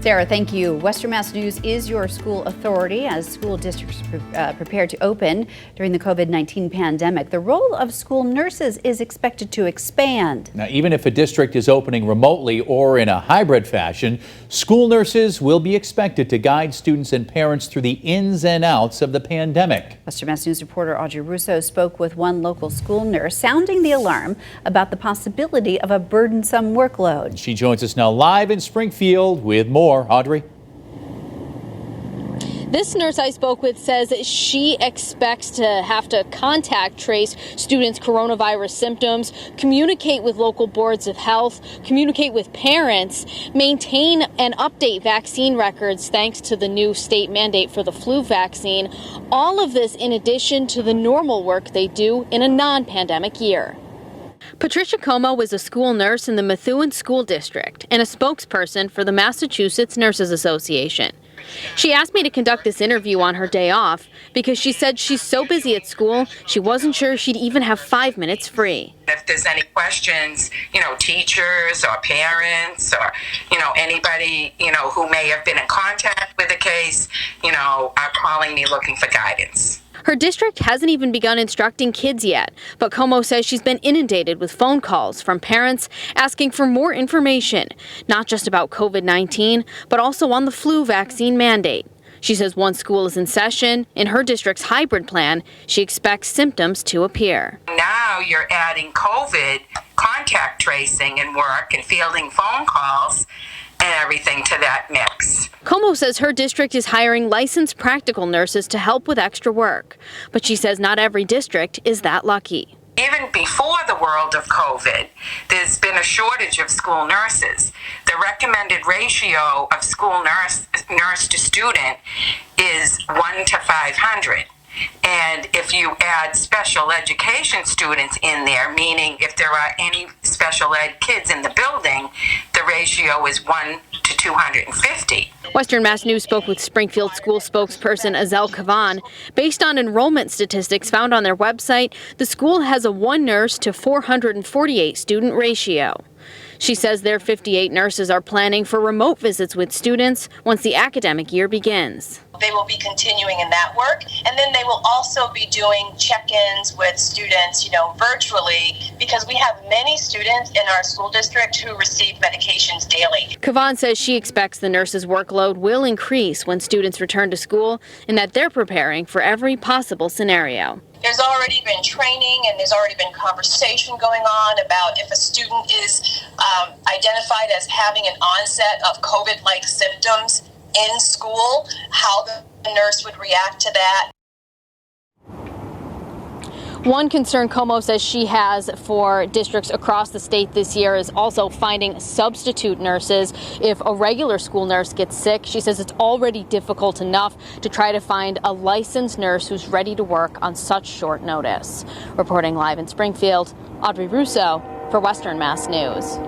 Sarah, thank you. Western Mass News is your school authority as school districts prepare to open during the COVID-19 pandemic. The role of school nurses is expected to expand. Now, even if a district is opening remotely or in a hybrid fashion, school nurses will be expected to guide students and parents through the ins and outs of the pandemic. Western Mass News reporter Audrey Russo spoke with one local school nurse, sounding the alarm about the possibility of a burdensome workload. She joins us now live in Springfield with more. Audrey? This nurse I spoke with says she expects to have to contact trace students' coronavirus symptoms, communicate with local boards of health, communicate with parents, maintain and update vaccine records thanks to the new state mandate for the flu vaccine. All of this in addition to the normal work they do in a non-pandemic year. Patricia Como is a school nurse in the Methuen School District and a spokesperson for the Massachusetts Nurses Association. She asked me to conduct this interview on her day off because she said she's so busy at school, she wasn't sure she'd even have 5 minutes free. If there's any questions, teachers or parents or, anybody, who may have been in contact with the case, are calling me looking for guidance. Her district hasn't even begun instructing kids yet, but Como says she's been inundated with phone calls from parents asking for more information, not just about COVID-19, but also on the flu vaccine mandate. She says once school is in session, in her district's hybrid plan, she expects symptoms to appear. Now you're adding COVID, contact tracing and work and fielding phone calls and everything to that mix. Como says her district is hiring licensed practical nurses to help with extra work, but she says not every district is that lucky. Even before the world of COVID, there's been a shortage of school nurses. The recommended ratio of school nurse to student is 1 to 500. And if you add special education students in there, meaning if there are any special ed kids in the building, the ratio is 1 to 250. Western Mass News spoke with Springfield school spokesperson Azel Kavan. Based on enrollment statistics found on their website, the school has a 1 nurse to 448 student ratio. She says their 58 nurses are planning for remote visits with students once the academic year begins. They will be continuing in that work, and then they will also be doing check-ins with students, virtually, because we have many students in our school district who receive medications daily. Kavan says she expects the nurses' workload will increase when students return to school and that they're preparing for every possible scenario. There's already been training and there's already been conversation going on about if a student is identified as having an onset of COVID-like symptoms in school, how the nurse would react to that. One concern Como says she has for districts across the state this year is also finding substitute nurses if a regular school nurse gets sick. She says it's already difficult enough to try to find a licensed nurse who's ready to work on such short notice. Reporting live in Springfield, Audrey Russo for Western Mass News.